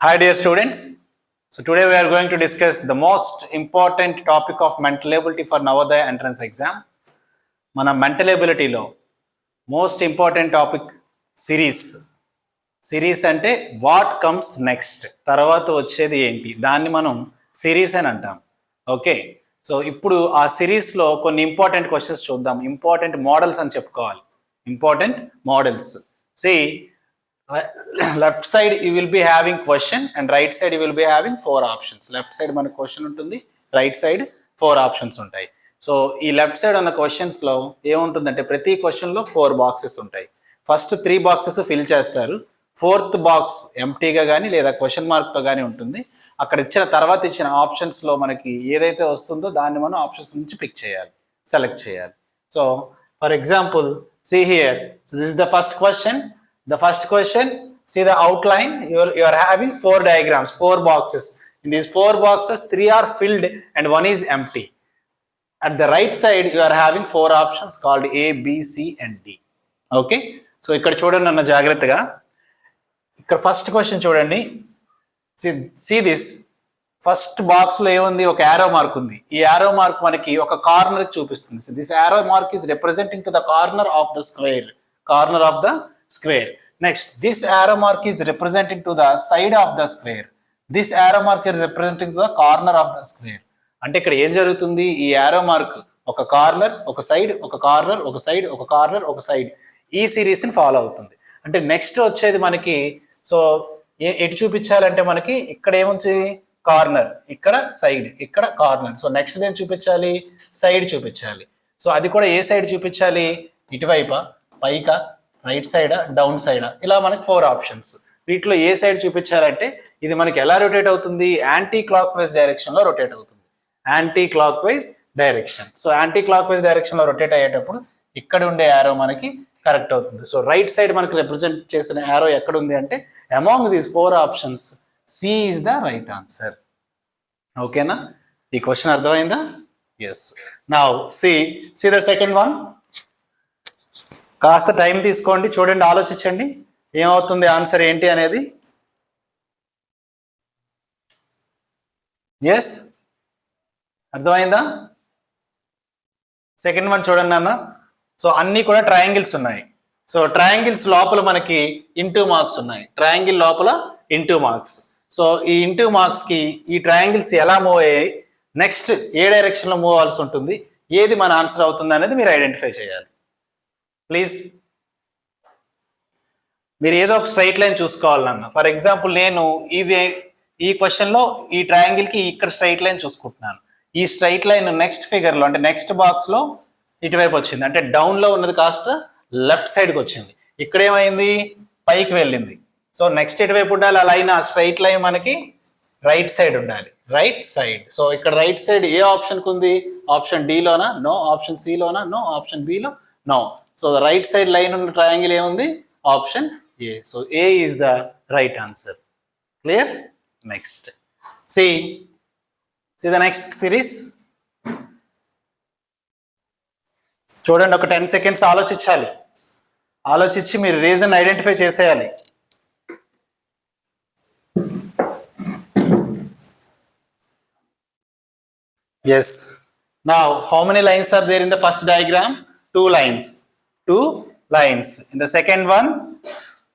Hi dear students. So today we are going to discuss the most important topic of mental ability for Navodaya entrance exam. Mana mental ability lo most important topic series అంటే what comes next, తర్వాత వచ్చేది ఏంటి, దాన్ని మనం series అని అంటాం. Okay, so ఇప్పుడు ఆ సిరీస్లో కొన్ని ఇంపార్టెంట్ క్వశ్చన్స్ చూద్దాం. ఇంపార్టెంట్ మోడల్స్ అని చెప్పుకోవాలి. Important models. See left side you will be having question and right side you will be having 4 options. Left side మనకు క్వశ్చన్ ఉంటుంది, రైట్ సైడ్ 4 ఆప్షన్స్ ఉంటాయి. సో ఈ లెఫ్ట్ సైడ్ ఉన్న క్వశ్చన్స్లో ఏముంటుందంటే ప్రతి క్వశ్చన్లో 4 బాక్సెస్ ఉంటాయి. ఫస్ట్ 3 బాక్సెస్ ఫిల్ చేస్తారు. 4th బాక్స్ ఎంటీగా కానీ లేదా క్వశ్చన్ మార్క్తో కానీ ఉంటుంది. అక్కడ ఇచ్చిన తర్వాత ఇచ్చిన ఆప్షన్స్లో మనకి ఏదైతే వస్తుందో దాన్ని మనం ఆప్షన్స్ నుంచి పిక్ చేయాలి, సెలెక్ట్ చేయాలి. So for example see here, so this is the first question. The first question, see the outline, you are having 4 diagrams, 4 boxes. In these 4 boxes 3 are filled and 1 is empty. At the right side you are having 4 options called A, B, C and D. Okay, so ఇక్కడ చూడండి అన్న జాగ్రత్తగా. ఇక్కడ first question చూడండి. see this, first box లో ఏముంది, ఒక arrow mark ఉంది. ఈ యారో మార్క్ మనకి ఒక కార్నర్ చూపిస్తుంది. So this arrow mark is representing to the corner of the square, corner of the square. Next this arrow mark is representing to the side of the square. This arrow mark is representing to the corner of the square. అంటే ఇక్కడ ఏం జరుగుతుంది, ఈ arrow mark ఒక corner, ఒక side, ఒక corner, ఒక side, ఒక కార్నర్, ఒక సైడ్, ఈ సిరీస్ ని ఫాలో అవుతుంది. అంటే నెక్స్ట్ వచ్చేది మనకి, సో ఎటు చూపించాలంటే మనకి ఇక్కడ ఏముంది, కార్నర్, ఇక్కడ సైడ్, ఇక్కడ కార్నర్. సో నెక్స్ట్ ఏం చూపించాలి, సైడ్ చూపించాలి. సో అది కూడా ఏ సైడ్ చూపించాలి, ఇటువైపా, పైకా, రైట్ సైడా, డౌన్ సైడా, ఇలా మనకి 4 ఆప్షన్స్. వీటిలో ఏ సైడ్ చూపించాలంటే ఇది మనకి ఎలా రొటేట్ అవుతుంది, యాంటీ క్లాక్ వైజ్ డైరెక్షన్ లో రొటేట్ అవుతుంది. Anticlockwise direction. So anticlockwise direction లో రొటేట్ అయ్యేటప్పుడు ఇక్కడ ఉండే యారో మనకి కరెక్ట్ అవుతుంది. సో రైట్ సైడ్ మనకి రిప్రజెంట్ చేసిన యారో ఎక్కడ ఉంది అంటే among these 4 options C is the right answer. ఓకేనా, ఈ క్వశ్చన్ అర్థమైందా? Yes. Now see the second one. కాస్త టైం తీసుకోండి, చూడండి, ఆలోచించండి ఏమవుతుంది, ఆన్సర్ ఏంటి అనేది. ఎస్, అర్థమైందా? సెకండ్ వన్ చూడండి అన్న. సో అన్నీ కూడా ట్రయాంగిల్స్ ఉన్నాయి. సో ట్రయాంగిల్స్ లోపల మనకి ఇంటూ మార్క్స్ ఉన్నాయి. ట్రయాంగిల్ లోపల ఇంటూ మార్క్స్. సో ఈ ఇంటూ మార్క్స్ కి ఈ ట్రయాంగిల్స్ ఎలా మూవ్ అయ్యాయి, నెక్స్ట్ ఏ డైరెక్షన్ లో మూవ్ అవ్వాల్సి ఉంటుంది, ఏది మన ఆన్సర్ అవుతుంది అనేది మీరు ఐడెంటిఫై చేయాలి. ప్లీజ్ మీరు ఏదో ఒక స్ట్రైట్ లైన్ చూసుకోవాలన్న. ఫర్ ఎగ్జాంపుల్ నేను ఈ క్వశ్చన్ లో ఈ ట్రయాంగిల్ కి ఇక్కడ స్ట్రైట్ లైన్ చూసుకుంటున్నాను. ఈ స్ట్రైట్ లైన్ నెక్స్ట్ ఫిగర్ లో అంటే నెక్స్ట్ బాక్స్ లో ఇటువైపు వచ్చింది, అంటే డౌన్ లో ఉన్నది కాస్త లెఫ్ట్ సైడ్కి వచ్చింది. ఇక్కడ ఏమైంది, పైకి వెళ్ళింది. సో నెక్స్ట్ ఎటువైపు ఉండాలి ఆ లైన్, ఆ స్ట్రైట్ లైన్ మనకి రైట్ సైడ్ ఉండాలి, రైట్ సైడ్. సో ఇక్కడ రైట్ సైడ్ ఏ ఆప్షన్కి ఉంది, ఆప్షన్ డి లోనా, నో. ఆప్షన్ సి లోనా, నో. ఆప్షన్ బి లో, no. So right side line ఉన్న ట్రయాంగిల్ ఏముంది, option A. So A is the right answer. Clear? Next see the next series. చూడండి, ఒక 10 seconds ఆలోచించాలి. ఆలోచించి మీరు రీజన్ ఐడెంటిఫై చేసేయాలి. Yes. Now, how many lines are there in the first diagram? 2 lines. 2 lines. In the second one,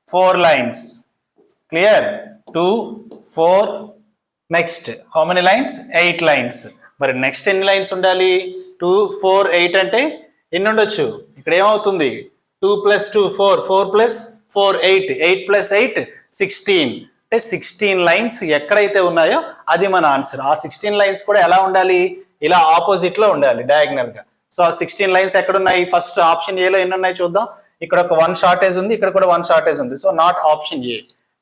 4 lines. Clear? 2, 4. Next, how many lines? 8 lines. మరి next ఎన్ని lines ఉండాలి? 2, 4, 8 అంటే ఎన్ని ఉండొచ్చు? ఇక్కడ ఏమవుతుంది, 2 + 2 4, 4 + 4 8, 8 + 8 16. అంటే 16 లైన్స్ ఎక్కడైతే ఉన్నాయో అది మన ఆన్సర్. ఆ 16 లైన్స్ కూడా ఎలా ఉండాలి, ఇలా ఆపోజిట్ లో ఉండాలి, డయాగ్నల్ గా. సో ఆ 16 లైన్స్ ఎక్కడ ఉన్నాయి, ఫస్ట్ ఆప్షన్ ఏలో ఎన్ని ఉన్నాయి చూద్దాం. ఇక్కడ ఒక 1 షార్టేజ్ ఉంది, ఇక్కడ కూడా 1 షార్టేజ్ ఉంది. So not option A.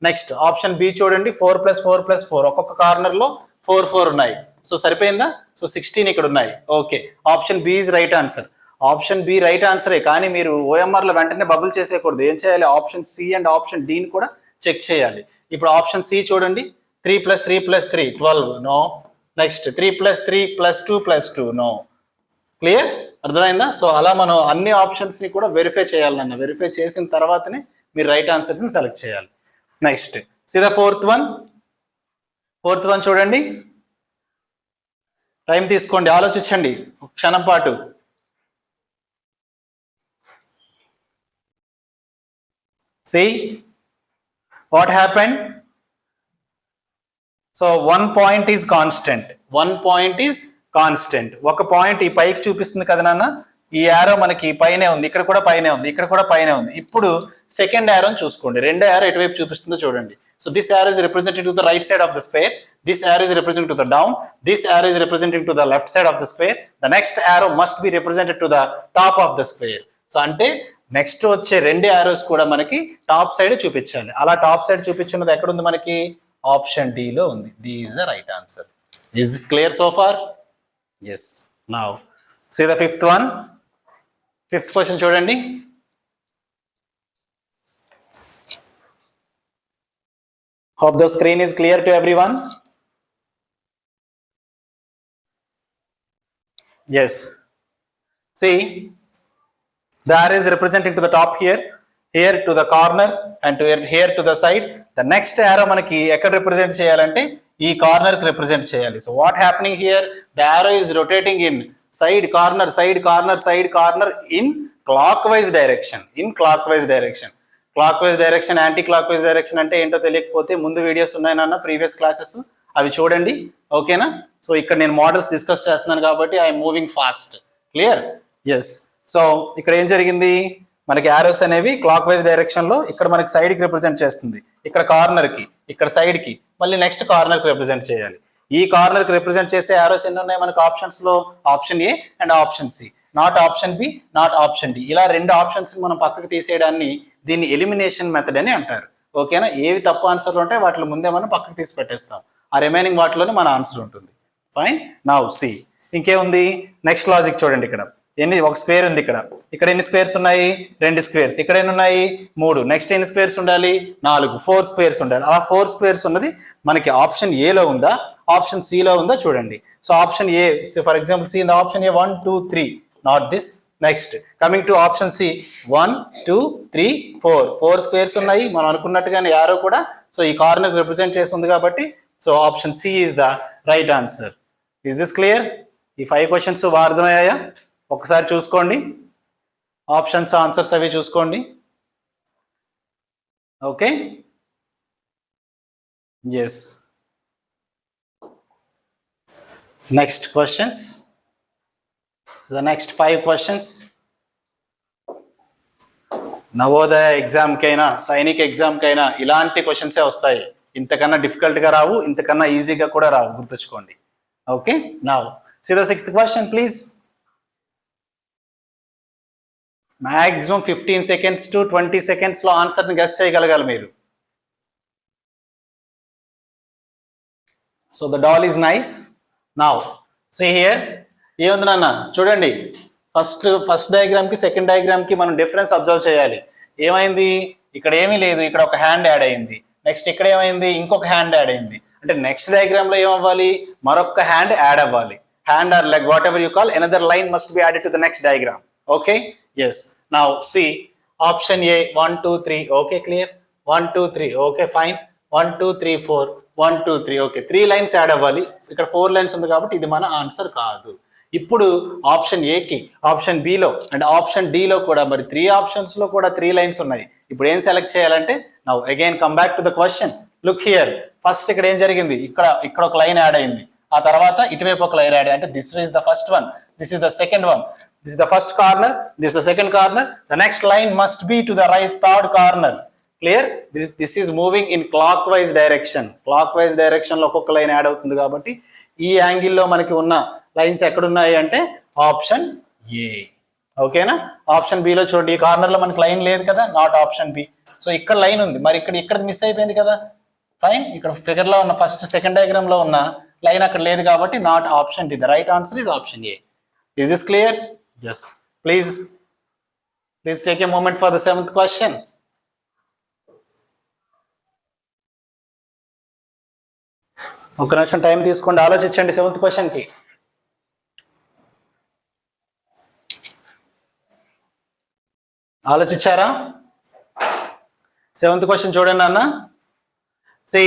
Next option B చూడండి, 4 + 4 + 4, ఒక్కొక్క కార్నర్ లో 4 4 ఉన్నాయి. సో సరిపోయిందా? సో 16 ఇక్కడ ఉన్నాయి. Okay, option B is right answer. Option B right ఆన్సరే, కానీ మీరు ఓఎంఆర్ లో వెంటనే బబుల్ చేసేయకూడదు. ఏం చేయాలి, ఆప్షన్ సి అండ్ ఆప్షన్ డిని కూడా చెక్ చేయాలి. ఇప్పుడు ఆప్షన్ సి చూడండి, 3 + 3 + 3 12, నో. Next 3 + 3 + 2 + 2, no. క్లియర్? అర్థమైందా? సో అలా మనం అన్ని ఆప్షన్స్ ని కూడా వెరిఫై చేయాలన్న. వెరిఫై చేసిన తర్వాతనే మీరు రైట్ ఆన్సర్స్ ని సెలెక్ట్ చేయాలి. Next see the 4th one. Fourth one చూడండి, టైం తీసుకోండి, ఆలోచించండి ఒక క్షణం పాటు. See what happened? So 1 point is constant. 1 point is constant. ఒక పాయింట్ ఈ పైకి చూపిస్తుంది కదా నాన్న, ఈ యారో మనకి పైనే ఉంది, ఇక్కడ కూడా పైనే ఉంది, ఇక్కడ కూడా పైనే ఉంది. ఇప్పుడు సెకండ్ యారోని చూసుకోండి, రెండో యారో ఎటువైపు చూపిస్తుందో చూడండి. So this arrow is representing to the right side of the square, this arrow is representing to the down, this arrow is representing to the left side of the square, the next arrow must be represented to the top of the square. So అంటే next వచ్చే రెండు arrows కూడా మనకి top side చూపించాలి. అలా top side చూపించున్నది ఎక్కడ ఉంది మనకి? ఆప్షన్ డి లో ఉంది. D is the right answer. Is this clear so far? Yes. Now see the fifth one. Fifth question చూడండి. Hope the screen is clear to everyone. Yes. See, the arrow is representing to the top here, here to the corner, and to here to the side. The next arrow manaki ekkada represent cheyalante ee corner ki represent cheyali. So what happening here? The arrow is rotating in side corner, side corner, side corner in clockwise direction. In clockwise direction. Clock wise direction, anti clock wise direction అంటే ఏంటో తెలియకపోతే ముందు videos ఉన్నాయి నాన్న, previous classes, అవి చూడండి. ఓకేనా? So ఇక్కడ నేను మోడల్స్ డిస్కస్ చేస్తున్నాను కాబట్టి I'm moving fast. Clear? Yes. So ఇక్కడ ఏం జరిగింది, మనకి యారోస్ అనేవి క్లాక్ వైజ్ డైరెక్షన్ లో ఇక్కడ మనకి సైడ్ కి రిప్రజెంట్ చేస్తుంది, ఇక్కడ కార్నర్ కి, ఇక్కడ సైడ్ కి, మళ్ళీ నెక్స్ట్ కార్నర్ కి రిప్రజెంట్ చేయాలి. ఈ కార్నర్ కి రిప్రజెంట్ చేసే యారోస్ ఎన్ని ఉన్నాయి మనకి ఆప్షన్స్ లో? Option A and option C. Not option B, not option D. ఇలా రెండు ఆప్షన్స్ మనం పక్కకు తీసేయడాన్ని దీన్ని ఎలిమినేషన్ మెథడ్ అని అంటారు. ఓకేనా? ఏవి తప్పు ఆన్సర్లు ఉంటాయి వాటిలో ముందే మనం పక్కకు తీసి పెట్టేస్తాం, ఆ రిమైనింగ్ వాటిలోనే మన ఆన్సర్ ఉంటుంది. ఫైన్. నౌ సి ఇంకేముంది, నెక్స్ట్ లాజిక్ చూడండి. ఇక్కడ ఎన్ని, ఒక స్క్వేర్ ఉంది, ఇక్కడ ఇక్కడ ఎన్ని స్క్వేర్స్ ఉన్నాయి? 2 స్క్వేర్స్. ఇక్కడ ఎన్ని ఉన్నాయి? 3. నెక్స్ట్ ఎన్ని స్క్వేర్స్ ఉండాలి? 4. 4 స్క్వేర్స్ ఉండాలి. అలా 4 స్క్వేర్స్ ఉన్నది మనకి ఆప్షన్ ఏలో ఉందా, ఆప్షన్ సిలో ఉందా చూడండి. So option A, for example C in the option A 1 2 3, not this. Next coming to option C 1 2 3 4. 4 squares ఉన్నాయి మనం అనుకున్నట్టుగానే యారో కూడా. సో ఈ కార్నర్ రిప్రజెంట్ చేస్తుంది కాబట్టి so option C is the right answer. Is this clear? ఈ 5 questions అర్థమయ్యాయా? ఒకసారి చూసుకోండి, ఆప్షన్స్ ఆన్సర్స్ అవి చూసుకోండి. Okay. Yes. Next questions. So the next 5 questions. Navodaya exam కైనా సైనిక్ ఎగ్జామ్ కైనా ఇలాంటి క్వశ్చన్సే వస్తాయి, ఇంతకన్నా డిఫికల్ట్ గా రావు, ఇంతకన్నా ఈజీగా కూడా రావు, గుర్తుంచుకోండి. Okay. Now see the 6th question please. Maximum 15 seconds to 20 seconds లో ఆన్సర్ ని గెస్ చేయగలగాలి మీరు. So the doll is nice. Now see here, ఏముంది నాన్న చూడండి, ఫస్ట్ డయాగ్రామ్ కి సెకండ్ డయాగ్రామ్ కి మనం డిఫరెన్స్ అబ్జర్వ్ చేయాలి. ఏమైంది, ఇక్కడ ఏమీ లేదు, ఇక్కడ ఒక హ్యాండ్ యాడ్ అయింది. నెక్స్ట్ ఇక్కడ ఏమైంది, ఇంకొక హ్యాండ్ యాడ్ అయింది. అంటే నెక్స్ట్ డయాగ్రామ్ లో ఏమవ్వాలి, మరొక హ్యాండ్ యాడ్ అవ్వాలి. Hand or leg whatever you call, another line must be added to the next diagram. Okay. Yes. Now see option A 1 2 3. Okay, clear. 1 2 3. Okay, fine. 1 2 3 4 1 2 3. Okay, 3 lines add అవ్వాలి. ఇక్కడ 4 lines ఉంది కాబట్టి ఇది మన answer కాదు. ఇప్పుడు option ఏకి, option below and option డిలో కూడా మరి 3 ఆప్షన్స్ లో కూడా 3 లైన్స్ ఉన్నాయి. ఇప్పుడు ఏం సెలెక్ట్ చేయాలంటే, now again come back to the question. Look here, first ఇక్కడ ఏం జరిగింది, ఇక్కడ ఒక లైన్ యాడ్ అయింది, ఆ తర్వాత ఇటువైపు ఒక లైన్ యాడ్ అంటే this is the first one, this is the second one, this is the first corner, this is the second corner, the next line must B to the right third corner. Clear? This is moving in clock wise direction. Clock wise direction లో ఒక్కొక్క line add అవుతుంది కాబట్టి ఈ యాంగిల్లో మనకి ఉన్న lines ఎక్కడున్నాయి అంటే ఆప్షన్ ఏ. ఓకేనా? ఆప్షన్ బిలో చూడండి, ఈ కార్నర్ లో మనకి లైన్ లేదు కదా, నాట్ ఆప్షన్ బి. సో ఇక్కడ లైన్ ఉంది, మరి ఇక్కడ మిస్ అయిపోయింది కదా. ఫైన్. ఇక్కడ ఫిగర్ లో ఉన్న ఫస్ట్ సెకండ్ డయాగ్రామ్ లో ఉన్న లైన్ అక్కడ లేదు కాబట్టి not option D. The right answer is option A. Is this clear? Yes. Please take a moment for the 7th question. ఒక నిమిషం టైం తీసుకోండి, ఆలోచించండి 7th క్వశ్చన్ కి. ఆలోచించారా? 7th క్వశ్చన్ చూడండి అన్న. See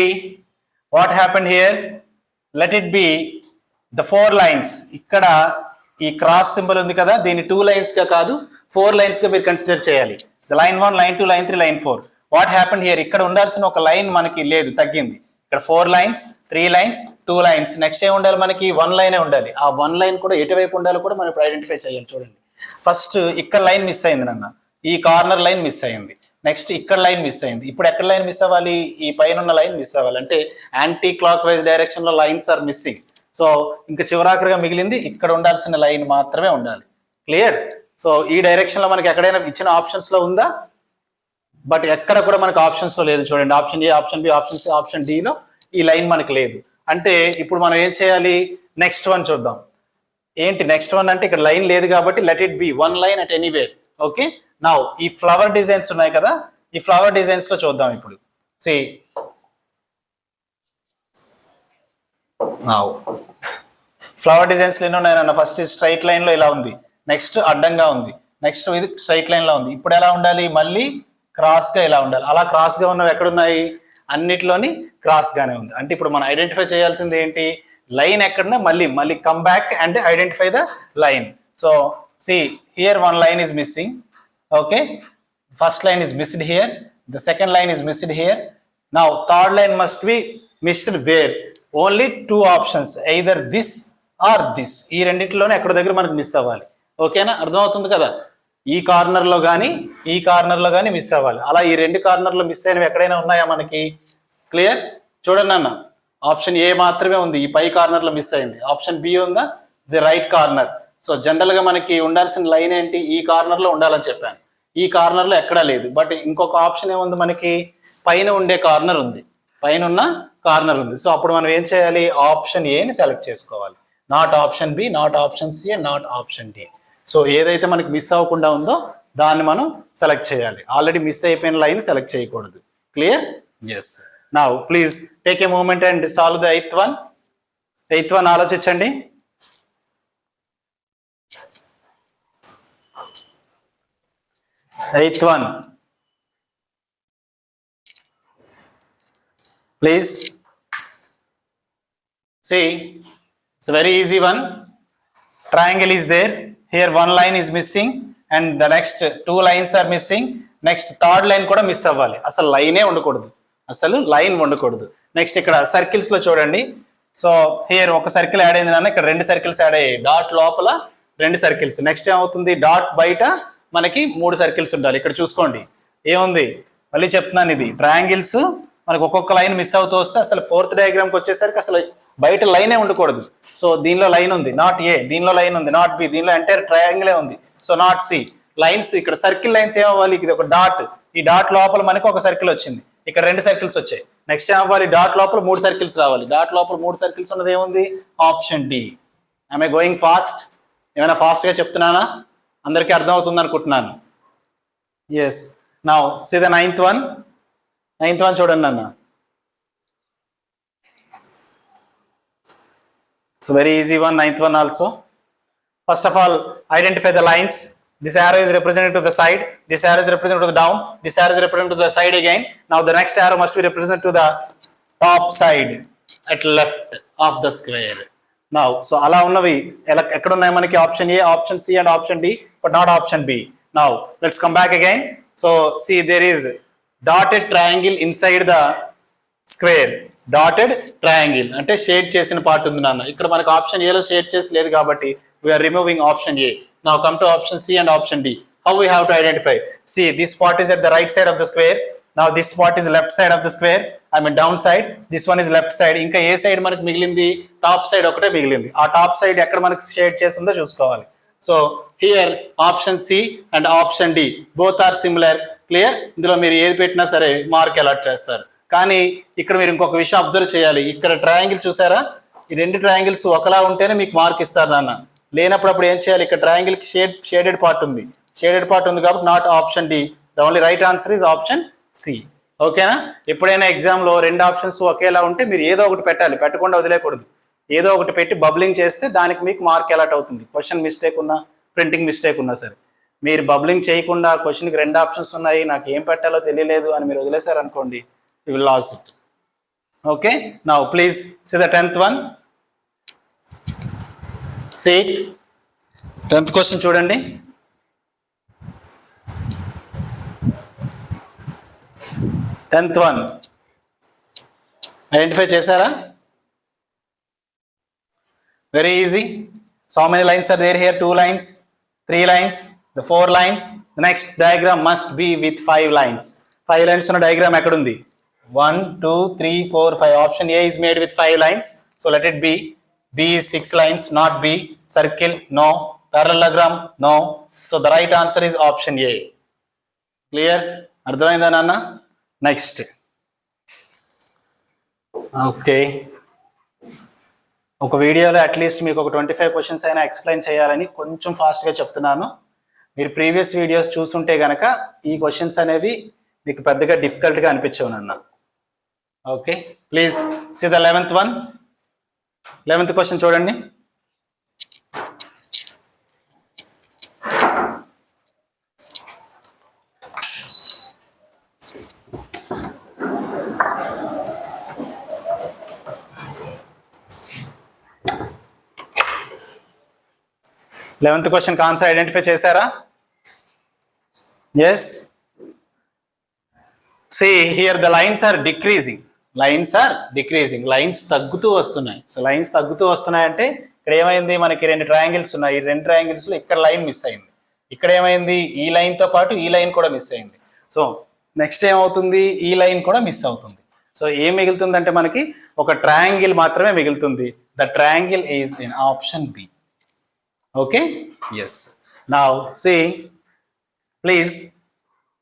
what happened here, let it be the 4 lines. ఇక్కడ ఈ క్రాస్ సింబల్ ఉంది కదా, దీన్ని 2 lines గా కాదు 4 lines గా మీరు కన్సిడర్ చేయాలి. Line 1, line 2, line 3, line 4. What happened here, ఇక్కడ ఉండాల్సిన ఒక లైన్ మనకి లేదు, తగ్గింది. ఇక్కడ 4 lines, 3 lines, 2 lines. నెక్స్ట్ ఏం ఉండాలి మనకి, 1 line ఉండాలి. ఆ 1 line కూడా ఎటువైపు ఉండాలో కూడా మనం ఇప్పుడు ఐడెంటిఫై చేయాలి. చూడండి, ఫస్ట్ ఇక్కడ లైన్ మిస్ అయింది నాన్న, ఈ కార్నర్ లైన్ మిస్ అయింది. నెక్స్ట్ ఇక్కడ లైన్ మిస్ అయింది. ఇప్పుడు ఎక్కడ లైన్ మిస్ అవ్వాలి, ఈ పైన ఉన్న లైన్ మిస్ అవ్వాలి. అంటే యాంటీ క్లాక్ వైజ్ డైరెక్షన్ లో లైన్స్ ఆర్ మిస్సింగ్. సో ఇంకా చివరాఖరిగా మిగిలింది ఇక్కడ ఉండాల్సిన లైన్ మాత్రమే ఉండాలి. క్లియర్? సో ఈ డైరెక్షన్ లో మనకి ఎక్కడైనా ఇచ్చిన ఆప్షన్స్ లో ఉందా, బట్ ఎక్కడ కూడా మనకి ఆప్షన్స్ లో లేదు. చూడండి, option A, option B, option C, option D లో ఈ లైన్ మనకి లేదు. అంటే ఇప్పుడు మనం ఏం చేయాలి, నెక్స్ట్ వన్ చూద్దాం. ఏంటి నెక్స్ట్ వన్ అంటే, ఇక్కడ లైన్ లేదు కాబట్టి let it be 1 line at anywhere. Okay, now ఈ ఫ్లవర్ డిజైన్స్ ఉన్నాయి కదా, ఈ ఫ్లవర్ డిజైన్స్ లో చూద్దాం ఇప్పుడు. సి నౌ ఫ్లవర్ డిజైన్స్ ఎన్ని ఉన్నాయన్న, ఫస్ట్ స్ట్రైట్ లైన్ లో ఇలా ఉంది, నెక్స్ట్ అడ్డంగా ఉంది, నెక్స్ట్ ఇది స్ట్రైట్ లైన్ లో ఉంది. ఇప్పుడు ఎలా ఉండాలి, మళ్ళీ క్రాస్ గా ఇలా ఉండాలి. అలా క్రాస్ గా ఉన్నవి ఎక్కడున్నాయి, అన్నిట్లోని క్రాస్ గానే ఉంది. అంటే ఇప్పుడు మనం ఐడెంటిఫై చేయాల్సింది ఏంటి, లైన్ ఎక్కడన్నా మళ్ళీ come back and identify the line. So see here 1 line is missing. Okay, first line is missed here, the second line is missed here. Now third line must be missed where, only 2 options, either this or this. ఈ రెండిట్లోనే ఎక్కడ దగ్గర మనకు miss అవ్వాలి. ఓకేనా, అర్థమవుతుంది కదా, ఈ corner లో కానీ ఈ కార్నర్ లో కానీ మిస్ అవ్వాలి. అలా ఈ 2 కార్నర్లు మిస్ అయినవి ఎక్కడైనా ఉన్నాయా మనకి? క్లియర్? చూడండి అన్న, ఆప్షన్ ఏ మాత్రమే ఉంది, ఈ పై కార్నర్ లో మిస్ అయింది. ఆప్షన్ బి ఉందా, the right corner. So general గా మనకి ఉండాల్సిన లైన్ ఏంటి, ఈ కార్నర్ లో ఉండాలని చెప్పాను. ఈ కార్నర్ లో ఎక్కడా లేదు. బట్ ఇంకొక ఆప్షన్ ఏముంది మనకి, పైన ఉండే కార్నర్ ఉంది, పైన ఉన్న కార్నర్ ఉంది. సో అప్పుడు మనం ఏం చేయాలి, ఆప్షన్ ఏని సెలెక్ట్ చేసుకోవాలి. Not option B, not option C, not option D. So ఏదైతే మనకి మిస్ అవ్వకుండా ఉందో దాన్ని మనం సెలెక్ట్ చేయాలి. ఆల్రెడీ మిస్ అయిపోయిన లైన్ సెలెక్ట్ చేయకూడదు. Clear? Yes. Now please take a moment and solve the eighth one. Eighth one ఆలోచించండి. Eighth one, please. See, it's a very easy one. Triangle is there. Here 1 line is missing and the next 2 lines are missing. Next third line కూడా miss అవ్వాలి. అసలు లైనే ఉండకూడదు, అసలు line ఉండకూడదు. Next ఇక్కడ circles లో చూడండి. సో హియర్ ఒక సర్కిల్ యాడ్ అయింది నాన్న, ఇక్కడ 2 సర్కిల్స్ యాడ్ అయ్యాయి. డాట్ లోపల 2 సర్కిల్స్. నెక్స్ట్ ఏమవుతుంది, డాట్ బయట మనకి 3 సర్కిల్స్ ఉండాలి. ఇక్కడ చూసుకోండి ఏముంది, మళ్ళీ చెప్తున్నాను, ఇది ట్రయాంగిల్స్ మనకు ఒక్కొక్క లైన్ మిస్ అవుతూ వస్తే అసలు 4th డయాగ్రామ్కి వచ్చేసరికి అసలు బయట లైనే ఉండకూడదు. సో దీనిలో లైన్ ఉంది, నాట్ ఏ. దీనిలో లైన్ ఉంది, నాట్ బి. దీనిలో ఎంటైర్ ట్రయాంగిలే ఉంది, సో నాట్ సి. లైన్స్ ఇక్కడ సర్కిల్ లైన్స్ ఏమవ్వాలి, ఇది ఒక డాట్, ఈ డాట్ లోపల మనకి ఒక సర్కిల్ వచ్చింది, ఇక్కడ 2 సర్కిల్స్ వచ్చాయి. నెక్స్ట్ ఏమవ్వాలి, డాట్ లోపల 3 సర్కిల్స్ రావాలి. డాట్ లోపల 3 సర్కిల్స్ ఉన్నది ఏముంది, option D. I'm a going fast? ఏమైనా ఫాస్ట్ గా చెప్తున్నానా? అందరికీ అర్థమవుతుంది అనుకుంటున్నాను. Yes. Now see the ninth one. Ninth one చూడండి అన్న. It's very easy one, ninth one also. First of all identify the lines. This arrow is represented to the side, this arrow is represented to the down, this arrow is represented to the side again. Now the next arrow must be represented to the top side at left of the square. Now so అలా ఉన్నవి ఎక్కడ ఉన్నాయి మనకి, option A, option C and option D, but not option B. Now let's come back again. So see, there is dotted triangle inside the square. Dotted triangle అంటే shade చేసిన part ఉంది నాన్న. ఇక్కడ మనకి ఆప్షన్ ఏ లో షేడ్ చేసి లేదు కాబట్టి we are removing option A. Now come to option C and option D. How we have to identify? See, this part is at the right side of the square. Now this part is left side of the square. I mean down side. This one is left side. ఇంకా ఏ side మనకి మిగిలింది, top side ఒకటే మిగిలింది. ఆ top side ఎక్కడ మనకి shade చేసి ఉందో చూసుకోవాలి. So here option C and option D both are similar. Clear? ఇందులో మీరు ఏది పెట్టినా సరే మార్క్ అలాట్ చేస్తారు. కానీ ఇక్కడ మీరు ఇంకొక విషయం అబ్జర్వ్ చేయాలి. ఇక్కడ ట్రయాంగిల్ చూసారా, ఈ 2 ట్రయాంగిల్స్ ఒకలా ఉంటేనే మీకు మార్క్ ఇస్తారు నాన్న. లేనప్పుడు అప్పుడు ఏం చేయాలి, ఇక్కడ ట్రయాంగిల్ కి షేడెడ్ పార్ట్ ఉంది, షేడెడ్ పార్ట్ ఉంది కాబట్టి not option D. The only right answer is option C. ఓకేనా? ఎప్పుడైనా ఎగ్జామ్ లో 2 ఆప్షన్స్ ఒకేలా ఉంటే మీరు ఏదో ఒకటి పెట్టాలి, పెట్టకుండా వదిలేకూడదు. ఏదో ఒకటి పెట్టి బబ్లింగ్ చేస్తే దానికి మీకు మార్క్ అలాట్ అవుతుంది. క్వశ్చన్ మిస్టేక్ ఉన్నా, ప్రింటింగ్ మిస్టేక్ ఉన్నా సరే. మీరు బబ్లింగ్ చేయకుండా క్వశ్చన్కి 2 ఆప్షన్స్ ఉన్నాయి, నాకు ఏం పెట్టాలో తెలియలేదు అని మీరు వదిలేశారు అనుకోండి, you will lose it. Okay, now please see the 10th one. See it. 10th question చూడండి. టెన్త్ వన్ ఐడెంటిఫై చేశారా? Very easy. So how many lines are there here? 2 lines, 3 lines, the 4 lines. The next diagram must be with 5 lines. 5 lines ఉన్న diagram ఎక్కడుంది? 1 2 3 4 5. Option A is made with 5 lines. So let it be. B is 6 lines, not B. Circle, no. Parallelogram, no. So the right answer is option A. Clear? అర్థమైందా నాన్న? Next. Okay, ఒక వీడియోలో at least మీకు ఒక 25 questions అయినా explain చేయాలని కొంచెం ఫాస్ట్గా చెప్తున్నాను. మీరు ప్రీవియస్ వీడియోస్ చూసుంటే కనుక ఈ క్వశ్చన్స్ అనేవి మీకు పెద్దగా డిఫికల్ట్గా అనిపించవు నాన్న. Okay, please see the 11th one. 11th question చూడండి. లెవెన్త్ క్వశ్చన్ ఆన్సర్ ఐడెంటిఫై చేశారా? Yes. See here the lines are decreasing. Lines are decreasing. Lines తగ్గుతూ వస్తున్నాయి. సో లైన్స్ తగ్గుతూ వస్తున్నాయంటే ఇక్కడ ఏమైంది, మనకి 2 ట్రయాంగిల్స్ ఉన్నాయి. ఈ 2 ట్రయాంగిల్స్ లో ఇక్కడ లైన్ మిస్ అయింది. ఇక్కడ ఏమైంది, ఈ లైన్ తో పాటు ఈ లైన్ కూడా మిస్ అయింది. సో నెక్స్ట్ ఏమవుతుంది, ఈ లైన్ కూడా మిస్ అవుతుంది. సో ఏం మిగులుతుందంటే మనకి ఒక ట్రయాంగిల్ మాత్రమే మిగులుతుంది. The triangle is in option B. Okay, yes. Now see please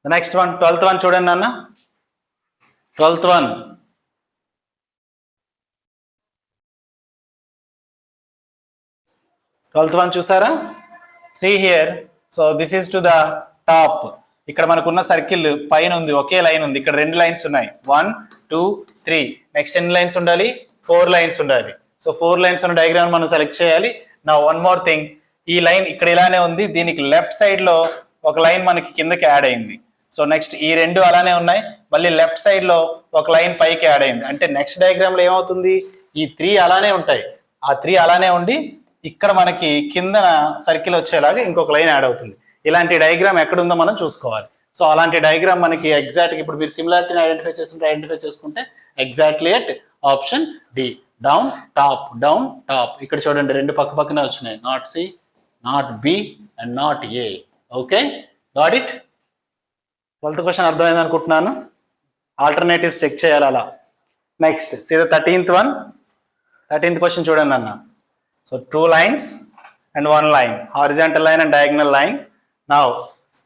the next one, 12th one చూడండి నాన్న. 12th one. చూసారా? See here. So this is to the top. ఇక్కడ మనకున్న సర్కిల్ పైన ఉంది, ఒకే లైన్ ఉంది. ఇక్కడ 2 లైన్స్ ఉన్నాయి. 1 2 3. నెక్స్ట్ ఎన్ని లైన్స్ ఉండాలి? 4 లైన్స్ ఉండాలి. సో 4 లైన్స్ ఉన్న డయాగ్రామ్ మనం సెలెక్ట్ చేయాలి. నా వన్ మోర్ థింగ్, ఈ లైన్ ఇక్కడ ఇలానే ఉంది, దీనికి లెఫ్ట్ సైడ్ లో ఒక లైన్ మనకి కిందకి యాడ్ అయింది. సో నెక్స్ట్ ఈ 2 అలానే ఉన్నాయి, మళ్ళీ లెఫ్ట్ సైడ్ లో ఒక లైన్ పైకి యాడ్ అయింది. అంటే నెక్స్ట్ డయాగ్రామ్ లో ఏమవుతుంది, ఈ 3 అలానే ఉంటాయి. ఆ 3 అలానే ఉండి ఇక్కడ మనకి కింద సర్కిల్ వచ్చేలాగా ఇంకొక లైన్ యాడ్ అవుతుంది. ఇలాంటి డయాగ్రామ్ ఎక్కడుందో మనం చూసుకోవాలి. సో అలాంటి డయాగ్రామ్ మనకి ఎగ్జాక్ట్గా ఇప్పుడు మీరు సిమిలారిటీని ఐడెంటిఫై చేసుకుంటే exactly at option D. Down top, down top. ఇక్కడ చూడండి 2 పక్క పక్కనే వచ్చినాయి. Not C, not B and not A. Okay, got it? 12th question అర్థమైంది అనుకుంటున్నాను. ఆల్టర్నేటివ్స్ చెక్ చేయాలి అలా. Next see the 13th one. 13th question చూడండి అన్న. So 2 lines and 1 line, horizontal line and diagonal line. Now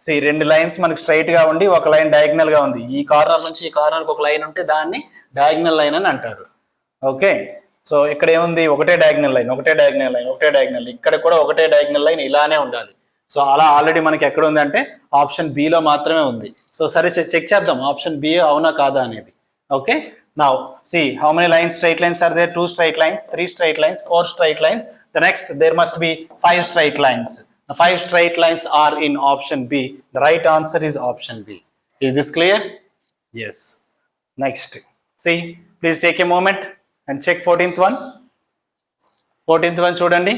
see 2 lines మనకి straight గా ఉండి ఒక లైన్ డయాగ్నల్ గా ఉంది. ఈ కార్నర్ నుంచి ఈ కార్నర్కి ఒక లైన్ ఉంటే దాన్ని డయాగ్నల్ లైన్ అని అంటారు. ఓకే, సో ఇక్కడ ఏముంది, ఒకటే డయాగ్నల్ లైన్, ఒకటే డయాగ్నల్ లైన్, ఒకటే డయాగ్నల్. ఇక్కడ కూడా ఒకటే డయాగ్నల్ లైన్ ఇలానే ఉండాలి. సో అలా ఆల్రెడీ మనకి ఎక్కడ ఉంది అంటే ఆప్షన్ బిలో మాత్రమే ఉంది. సో సరే చెక్ చేద్దాం ఆప్షన్ బి అవునా కాదా అనేది. Okay, now see how many lines, straight lines are there? 2 straight lines, 3 straight lines, 4 straight lines. The next there must be 5 straight lines. The 5 straight lines are in option B. The right answer is option B. Is this clear? Yes. Next, see, please take a moment and check 14th one. 14th one చూడండి.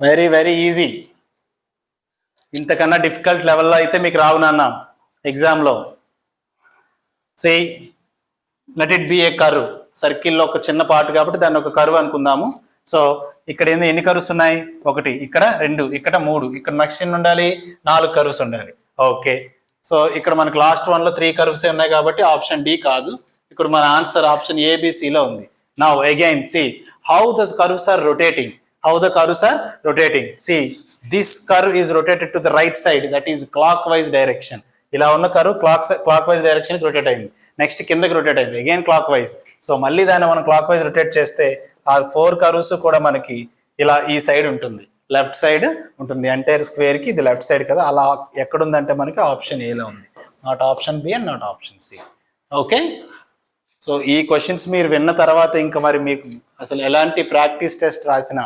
Very very easy. ఇంతకన్నా difficult లెవెల్లో అయితే మీకు రావు నాన్న ఎగ్జామ్లో. Say let it be A curve. సర్కిల్లో ఒక చిన్న పార్ట్ కాబట్టి దాన్ని ఒక కర్వ్ అనుకుందాము. సో ఇక్కడ ఎన్ని కర్వ్స్ ఉన్నాయి? 1, ఇక్కడ 2, ఇక్కడ 3, ఇక్కడ నెక్స్ట్ ఎన్ని ఉండాలి? 4 కర్వ్స్ ఉండాలి. ఓకే, సో ఇక్కడ మనకు లాస్ట్ వన్లో 3 కర్వ్స్ ఉన్నాయి కాబట్టి ఆప్షన్ డి కాదు. ఇక్కడ మన ఆన్సర్ ఆప్షన్ ఏబిసిలో ఉంది. Now again see how the curves are rotating. How the curves are rotating. See, this curve is rotated to the right side, that is clockwise direction. ఇలా ఉన్న curve clock wise direction rotate అయింది. Next కిందకి rotate అయింది, again clock wise. So మళ్ళీ దాన్ని మనం clock wise rotate చేస్తే ఆ 4 కర్వ్స్ కూడా మనకి ఇలా ఈ సైడ్ ఉంటుంది, లెఫ్ట్ సైడ్ ఉంటుంది. ఎంటైర్ స్క్వేర్ కి ఇది లెఫ్ట్ సైడ్ కదా. అలా ఎక్కడుందంటే మనకి ఆప్షన్ ఏలో ఉంది, not option B and not option C. Okay, so ఈ క్వశ్చన్స్ మీరు విన్న తర్వాత ఇంకా మరి మీకు అసలు ఎలాంటి ప్రాక్టీస్ టెస్ట్ రాసినా,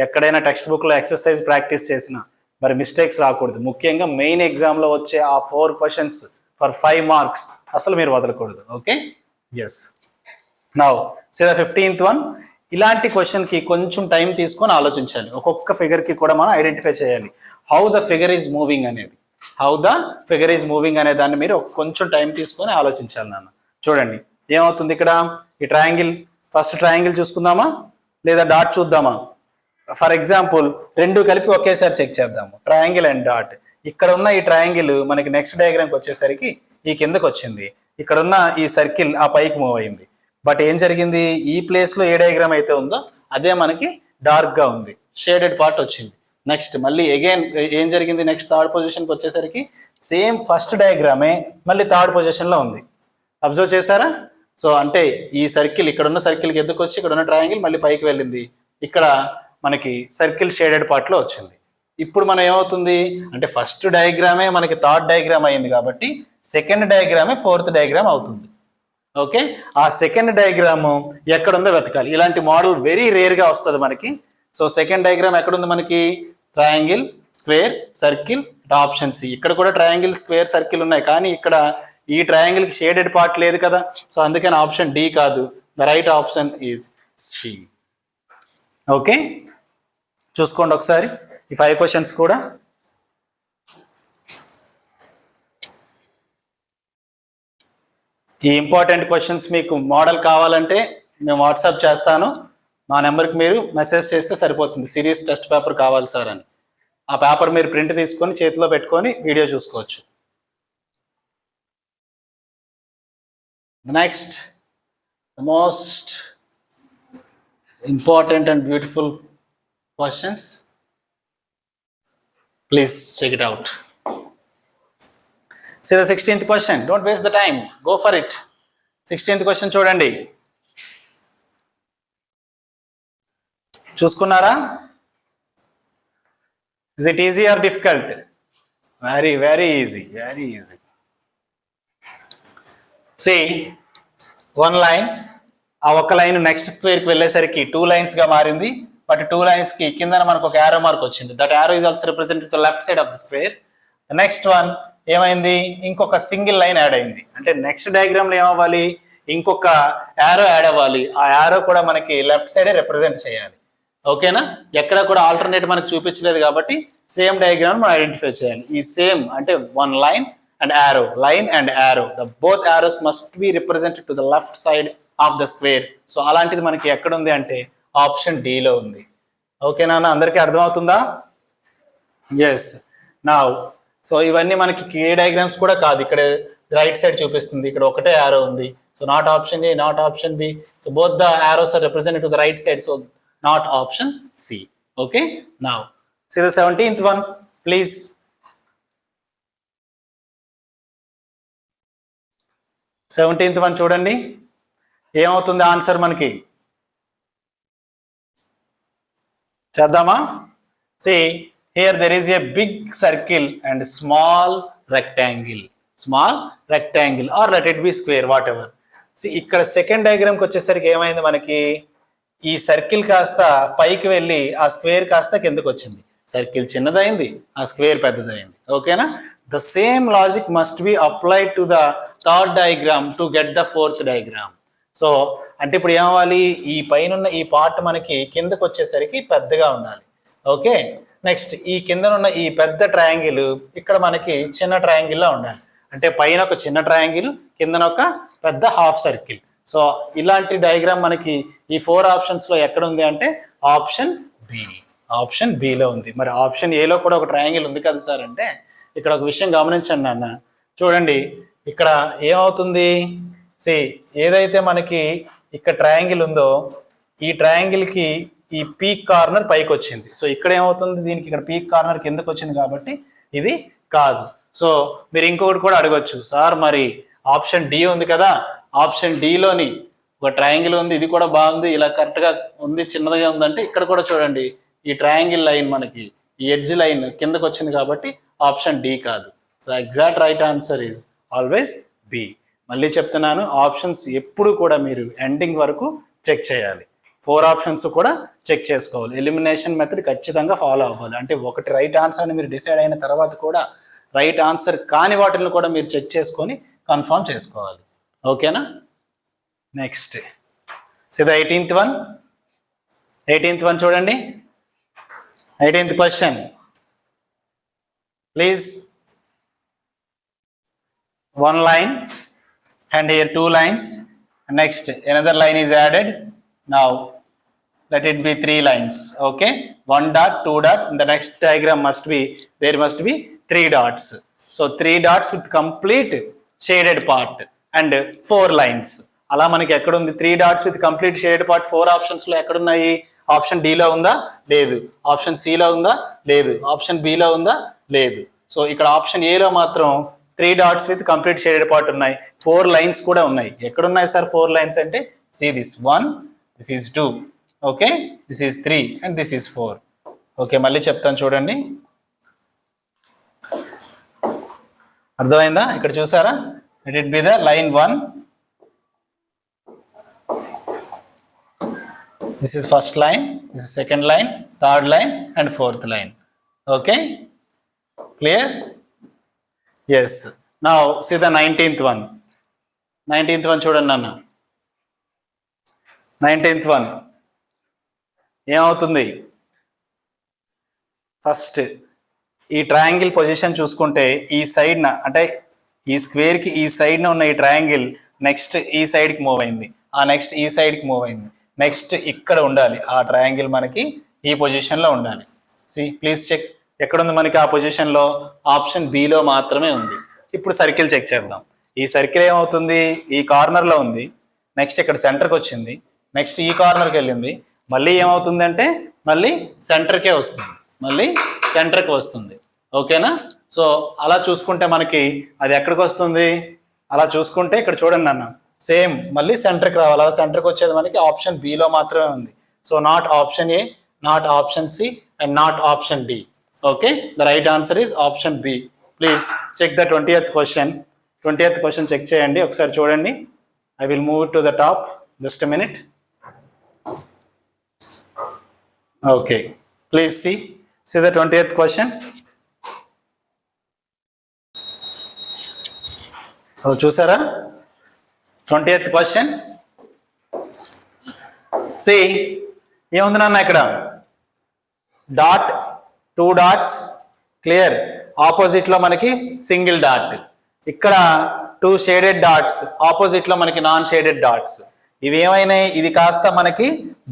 ఎక్కడైనా టెక్స్ట్ బుక్లో ఎక్సర్సైజ్ ప్రాక్టీస్ చేసినా మరి మిస్టేక్స్ రాకూడదు. ముఖ్యంగా మెయిన్ ఎగ్జామ్లో వచ్చే ఆ 4 క్వశ్చన్స్ ఫర్ 5 marks అసలు మీరు వదలకూడదు. Okay, yes. Now see the 15th one. ఇలాంటి క్వశ్చన్కి కొంచెం టైం తీసుకొని ఆలోచించాలి. ఒక్కొక్క ఫిగర్కి కూడా మనం ఐడెంటిఫై చేయాలి how the figure is moving అనేది. How the figure is moving అనే దాన్ని మీరు కొంచెం టైం తీసుకొని ఆలోచించాలి నాన్న. చూడండి ఏమవుతుంది ఇక్కడ. ఈ ట్రయాంగిల్, ఫస్ట్ ట్రయాంగిల్ చూసుకుందామా లేదా డాట్ చూద్దామా? ఫర్ ఎగ్జాంపుల్ రెండు కలిపి ఒకేసారి చెక్ చేద్దాము, ట్రయాంగిల్ అండ్ డాట్. ఇక్కడ ఉన్న ఈ ట్రయాంగిల్ మనకి నెక్స్ట్ డయాగ్రామ్కి వచ్చేసరికి ఈ కిందకి వచ్చింది. ఇక్కడ ఉన్న ఈ సర్కిల్ ఆ పైకి మూవ్ అయింది. బట్ ఏం జరిగింది, ఈ ప్లేస్లో ఏ డయాగ్రామ్ అయితే ఉందో అదే మనకి డార్క్గా ఉంది, షేడెడ్ పార్ట్ వచ్చింది. నెక్స్ట్ మళ్ళీ అగైన్ ఏం జరిగింది, నెక్స్ట్ థర్డ్ పొజిషన్కి వచ్చేసరికి సేమ్ ఫస్ట్ డయాగ్రామే మళ్ళీ థర్డ్ పొజిషన్లో ఉంది. అబ్జర్వ్ చేశారా? సో అంటే ఈ సర్కిల్, ఇక్కడ ఉన్న సర్కిల్కి ఎందుకు వచ్చి ఇక్కడ ఉన్న ట్రయాంగిల్ మళ్ళీ పైకి వెళ్ళింది. ఇక్కడ మనకి సర్కిల్ షేడెడ్ పార్ట్లో వచ్చింది. ఇప్పుడు మనం ఏమవుతుంది అంటే ఫస్ట్ డయాగ్రామే మనకి థర్డ్ డయాగ్రామ్ అయింది కాబట్టి సెకండ్ డయాగ్రామే ఫోర్త్ డయాగ్రామ్ అవుతుంది. ఓకే, ఆ సెకండ్ డయాగ్రామ్ ఎక్కడుందో వెతకాలి. ఇలాంటి మోడల్ వెరీ రేర్గా వస్తుంది మనకి. సో సెకండ్ డయాగ్రామ్ ఎక్కడుంది మనకి, triangle, square, circle, option C. ఇక్కడ కూడా ట్రయాంగిల్, స్క్వేర్, సర్కిల్ ఉన్నాయి కానీ ఇక్కడ ఈ ట్రయాంగిల్కి షేడెడ్ పార్ట్ లేదు కదా. సో అందుకని ఆప్షన్ డి కాదు, the right option is C. Okay, చూసుకోండి ఒకసారి ఈ 5 క్వశ్చన్స్ కూడా. ఈ ఇంపార్టెంట్ క్వశ్చన్స్ మీకు మోడల్ కావాలంటే నేను వాట్సాప్ చేస్తాను. మా నెంబర్కి మీరు మెసేజ్ చేస్తే సరిపోతుంది, సిరీస్ టెస్ట్ పేపర్ కావాలి సార్ అని. ఆ పేపర్ మీరు ప్రింట్ తీసుకొని చేతిలో పెట్టుకొని వీడియో చూసుకోవచ్చు. Next, the most important and beautiful questions. Please check it out. See the 16th question. Don't waste the time. Go for it. 16th question చూడండి. చూసుకున్నారా? Is it easy or difficult? Very, very easy. Very easy. See, one line. ఆ ఒక్క line next స్క్వేర్కి వెళ్ళేసరికి 2 లైన్స్గా మారింది. But 2 లైన్స్కి కింద మనకు ఒక arrow mark వచ్చింది. That arrow is also represented the left side of the square. Next one ఏమైంది, ఇంకొక సింగిల్ లైన్ యాడ్ అయింది. అంటే నెక్స్ట్ డయాగ్రామ్లో ఏమవ్వాలి, ఇంకొక యారో యాడ్ అవ్వాలి. ఆ యారో కూడా మనకి లెఫ్ట్ సైడే రిప్రజెంట్ చేయాలి. ఓకేనా? ఎక్కడ కూడా ఆల్టర్నేట్ మనకు చూపించలేదు కాబట్టి సేమ్ డయాగ్రామ్ మనం ఐడెంటిఫై చేయాలి. ఈ సేమ్ అంటే one line and arrow, line and arrow, the both arrows must be represented to the left side of the square. So అలాంటిది మనకి ఎక్కడ ఉంది అంటే ఆప్షన్ డిలో ఉంది. ఓకేనా, అందరికీ అర్థమవుతుందా? ఎస్. నా సో ఇవన్నీ మనకి కే డయాగ్రామ్స్ కూడా కాదు, ఇక్కడ రైట్ సైడ్ చూపిస్తుంది, ఇక్కడ ఒకటే యారో ఉంది. So not option A, not option B. So both the arrows are represented to the right side. So not option C. Okay, now see the 17th one please. 17th one చూడండి. ఏమవుతుంది answer మనకి, చేద్దామా? See, here there is a big circle and small rectangle. Small rectangle or let it be square, whatever. See, ఇక్కడ second డయాగ్రామ్కి వచ్చేసరికి ఏమైంది మనకి, ఈ circle కాస్త పైకి వెళ్ళి ఆ స్క్వేర్ కాస్త కిందకు వచ్చింది. సర్కిల్ చిన్నదైంది, ఆ స్క్వేర్ పెద్దదైంది. ఓకేనా? The same logic must be applied to the third diagram to get the fourth diagram. So అంటే ఇప్పుడు ఏమవ్వాలి, ఈ పైన ఈ పార్ట్ మనకి కిందకు వచ్చేసరికి పెద్దగా ఉండాలి. ఓకే, నెక్స్ట్ ఈ కిందనున్న ఈ పెద్ద ట్రయాంగిల్ ఇక్కడ మనకి చిన్న ట్రయాంగిల్లా ఉండాలి. అంటే పైన ఒక చిన్న ట్రయాంగిల్, కిందన ఒక పెద్ద హాఫ్ సర్కిల్. సో ఇలాంటి డయాగ్రామ్ మనకి ఈ 4 ఆప్షన్స్లో ఎక్కడ ఉంది అంటే ఆప్షన్ బి. ఆప్షన్ బిలో ఉంది. మరి ఆప్షన్ ఏలో కూడా ఒక ట్రయాంగిల్ ఉంది కదా సార్ అంటే, ఇక్కడ ఒక విషయం గమనించండి నాన్న. చూడండి ఇక్కడ ఏమవుతుంది, ఏదైతే మనకి ఇక్కడ ట్రయాంగిల్ ఉందో ఈ ట్రయాంగిల్కి ఈ పీక్ కార్నర్ పైకి వచ్చింది. సో ఇక్కడ ఏమవుతుంది, దీనికి ఇక్కడ పీక్ కార్నర్ కిందకు వచ్చింది కాబట్టి ఇది కాదు. సో మీరు ఇంకొకటి కూడా అడగొచ్చు, సార్ మరి ఆప్షన్ డి ఉంది కదా, ఆప్షన్ డిలోని ఒక ట్రయాంగిల్ ఉంది, ఇది కూడా బాగుంది, ఇలా కరెక్ట్గా ఉంది, చిన్నదిగా ఉందంటే ఇక్కడ కూడా చూడండి ఈ ట్రయాంగిల్ లైన్ మనకి ఈ ఎడ్జ్ లైన్ కిందకు వచ్చింది కాబట్టి ఆప్షన్ డి కాదు. So exact right answer is always be. మళ్ళీ చెప్తున్నాను, ఆప్షన్స్ ఎప్పుడు కూడా మీరు ఎండింగ్ వరకు చెక్ చేయాలి. 4 ఆప్షన్స్ కూడా చెక్ చేసుకోవాలి. ఎలిమినేషన్ మెథడ్ ఖచ్చితంగా ఫాలో అవ్వాలి. అంటే ఒకటి రైట్ ఆన్సర్ అని మీరు డిసైడ్ అయిన తర్వాత కూడా రైట్ ఆన్సర్ కాని వాటిని కూడా మీరు చెక్ చేసుకొని కన్ఫర్మ్ చేసుకోవాలి. ఓకేనా? నెక్స్ట్ ద 18th one చూడండి. 18th question. Please, one line and here 2 lines. Next another line is added. Now let it be 3 lines. Okay, 1 dot, 2 dot. In the next diagram there must be 3 dots. So 3 dots with complete shaded part and 4 lines. అలా మనకి ఎక్కడ ఉంది 3 dots with complete shaded part? 4 options లో ఎక్కడ ఉన్నాయి? Option D లో ఉందా? లేదు. ఆప్షన్ సి లో ఉందా? లేదు. ఆప్షన్ బి లో ఉందా? లేదు. సో ఇక్కడ ఆప్షన్ ఏ లో మాత్రం 3 dots with complete shaded part ఉన్నాయి. 4 lines కూడా ఉన్నాయి. ఎక్కడ ఉన్నాయి సార్ 4 lines అంటే? See this 1, this is 2, okay, this is 3 and this is 4. Okay, మళ్ళీ చెప్తాను చూడండి. అర్థమైందా? ఇక్కడ చూసారా? Let it be the line 1. This is first line, this is second line, third line and fourth line. Okay, clear? Yes. Now see the 19th one. 19th one చూడండి నాన్న. 19th one ఏమవుతుంది? First ఈ triangle position చూసుకుంటే ఈ side అంటే ఈ square కి ఈ సైడ్ ఉన్న ఈ ట్రయాంగిల్ నెక్స్ట్ ఈ సైడ్ కి మూవ్ అయింది, ఆ నెక్స్ట్ ఈ సైడ్ కి మూవ్ అయింది, నెక్స్ట్ ఇక్కడ ఉండాలి. ఆ ట్రయాంగిల్ మనకి ఈ పొజిషన్ లో ఉండాలి. సి ప్లీజ్ చెక్, ఎక్కడ ఉంది మనకి ఆ పొజిషన్ లో? ఆప్షన్ బి లో మాత్రమే ఉంది. ఇప్పుడు సర్కిల్ చెక్ చేద్దాం. ఈ సర్కిల్ ఏమవుతుంది? ఈ కార్నర్ లో ఉంది, నెక్స్ట్ ఇక్కడ సెంటర్కి వచ్చింది, నెక్స్ట్ ఈ కార్నర్కి వెళ్ళింది, మళ్ళీ ఏమవుతుంది అంటే మళ్ళీ సెంటర్కే వస్తుంది, మళ్ళీ సెంటర్కి వస్తుంది. ఓకేనా? సో అలా చూసుకుంటే మనకి అది ఎక్కడికి వస్తుంది? అలా చూసుకుంటే ఇక్కడ చూడండి అన్న, సేమ్ మళ్ళీ సెంటర్కి రావాలి. అలా సెంటర్కి వచ్చేది మనకి ఆప్షన్ బిలో మాత్రమే ఉంది. So not option A, not option C and not option D. Okay, the right answer is option B. Please check the 20th question. 20th question check చేయండి ఒకసారి చూడండి. I will move to the top, just a minute. Okay, please see the 20th question. సో చూసారా 20th question? See, ఏముంది నాన్న ఇక్కడ? Dot, 2 dots, clear. Opposite లో మనకి సింగిల్ డాట్, ఇక్కడ 2 షేడెడ్ డాట్స్, ఆపోజిట్ లో మనకి నాన్ షేడెడ్ డాట్స్. ఇవి ఏమైనాయి? ఇది కాస్త మనకి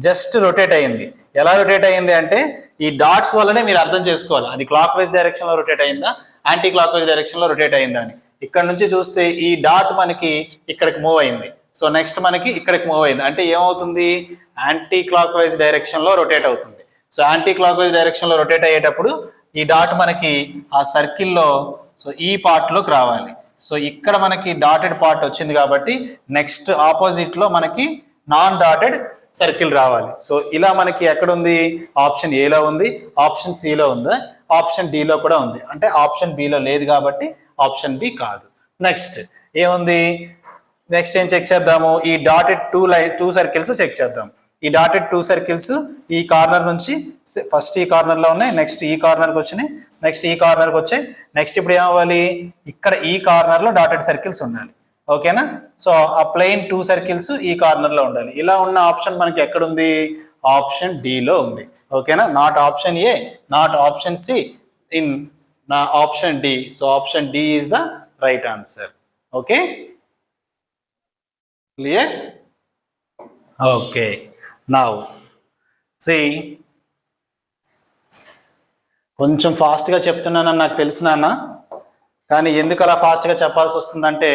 జస్ట్ రొటేట్ అయింది. ఎలా రొటేట్ అయింది అంటే ఈ డాట్స్ వల్లనే మీరు అర్థం చేసుకోవాలి అది క్లాక్ వైజ్ డైరెక్షన్ లో రొటేట్ అయిందా, యాంటీ క్లాక్ వైజ్ డైరెక్షన్ లో రొటేట్ అయిందా అని. ఇక్కడ నుంచి చూస్తే ఈ డాట్ మనకి ఇక్కడికి మూవ్ అయింది, సో నెక్స్ట్ మనకి ఇక్కడికి మూవ్ అయింది అంటే ఏమవుతుంది? యాంటీ క్లాక్ వైజ్ డైరెక్షన్ లో రొటేట్ అవుతుంది. So anticlockwise direction లో రొటేట్ అయ్యేటప్పుడు ఈ డాట్ మనకి ఆ సర్కిల్లో సో ఈ పార్ట్ లోకి రావాలి. సో ఇక్కడ మనకి డాటెడ్ పార్ట్ వచ్చింది కాబట్టి నెక్స్ట్ ఆపోజిట్ లో మనకి నాన్ డాటెడ్ సర్కిల్ రావాలి. సో ఇలా మనకి ఎక్కడ ఉంది? ఆప్షన్ ఏలో ఉంది, ఆప్షన్ సిలో ఉంది, ఆప్షన్ డిలో కూడా ఉంది. అంటే ఆప్షన్ బిలో లేదు కాబట్టి ఆప్షన్ బి కాదు. నెక్స్ట్ ఏముంది? నెక్స్ట్ ఏం చెక్ చేద్దాము? ఈ డాటెడ్ 2 సర్కిల్స్ చెక్ చేద్దాం. ఈ డాటెడ్ 2 సర్కిల్స్ ఈ కార్నర్ నుంచి ఫస్ట్ ఈ కార్నర్ లో ఉన్నాయి, నెక్స్ట్ ఈ కార్నర్కి వచ్చినాయి, నెక్స్ట్ ఈ కార్నర్కి వచ్చాయి, నెక్స్ట్ ఇప్పుడు ఏమవ్వాలి? ఇక్కడ ఈ కార్నర్ లో డాటెడ్ సర్కిల్స్ ఉండాలి. ఓకేనా? సో ఆ ప్లెయిన్ 2 సర్కిల్స్ ఈ కార్నర్ లో ఉండాలి. ఇలా ఉన్న ఆప్షన్ మనకి ఎక్కడుంది? ఆప్షన్ డి లో ఉంది. ఓకేనా? Not option A, not option C, in option D. So option D is the right answer. Okay, clear? Okay, now see, కొంచెం ఫాస్ట్గా చెప్తున్నానని నాకు తెలుసు నాన్న, కానీ ఎందుకు అలా ఫాస్ట్గా చెప్పాల్సి వస్తుందంటే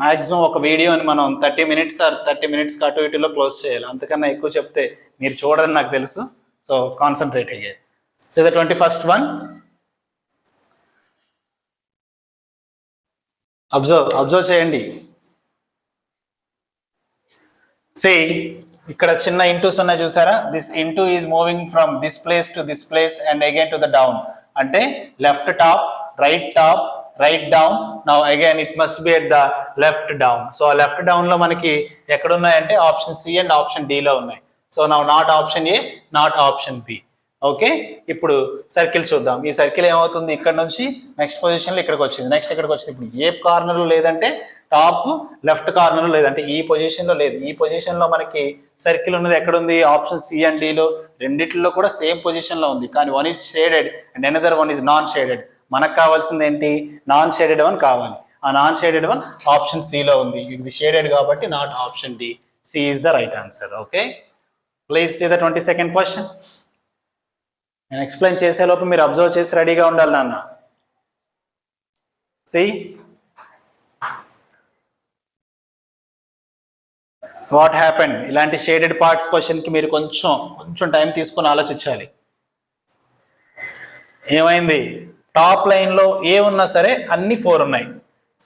మ్యాక్సిమం ఒక వీడియోని మనం 30 minutes ఆర్ 30 minutes అటు ఇటులో క్లోజ్ చేయాలి. అంతకన్నా ఎక్కువ చెప్తే మీరు చూడరని నాకు తెలుసు. సో కాన్సన్ట్రేట్ అయ్యేది. So the 21st one, observe చేయండి. సి, ఇక్కడ చిన్న ఇంటూస్ ఉన్నాయి చూసారా? This into is moving from this place to this place and again to the down. అంటే left top, right down. Now again it must be at the left down. So left down లో మనకి ఎక్కడ ఉన్నాయంటే option C and option D లో ఉన్నాయి. So now not option A, not option B. Okay, ఇప్పుడు circle చూద్దాం. ఈ circle ఏమవుతుంది, ఇక్కడ నుంచి నెక్స్ట్ పొజిషన్లో ఇక్కడికి వచ్చింది, నెక్స్ట్ ఇక్కడికి వచ్చింది. ఇప్పుడు ఏ కార్నర్లో లేదంటే టాప్ లెఫ్ట్ కార్నర్లో లేదంటే ఈ పొజిషన్లో లేదు. ఈ పొజిషన్లో మనకి సర్కిల్ ఉన్నది ఎక్కడుంది, ఆప్షన్ సి అండ్ డిలో రెండిట్లో కూడా సేమ్ పొజిషన్లో ఉంది. కానీ one is shaded and another one is non shaded. మనకు కావాల్సింది ఏంటి, నాన్ షేడెడ్ వన్ కావాలి. ఆ నాన్ షేడెడ్ వన్ ఆప్షన్ సిలో ఉంది. ఇది షేడెడ్ కాబట్టి not option D. C is the right answer. Okay, please see the 22nd question. నేను ఎక్స్ప్లెయిన్ చేసేలోపు మీరు అబ్జర్వ్ చేసి రెడీగా ఉండాలి నాన్న. సి సో వాట్ హ్యాపెండ్, ఇలాంటి షేడెడ్ పార్ట్స్ క్వశ్చన్కి మీరు కొంచెం టైం తీసుకొని ఆలోచించాలి. ఏమైంది, టాప్ లైన్లో ఏ ఉన్నా సరే అన్ని 4 ఉన్నాయి,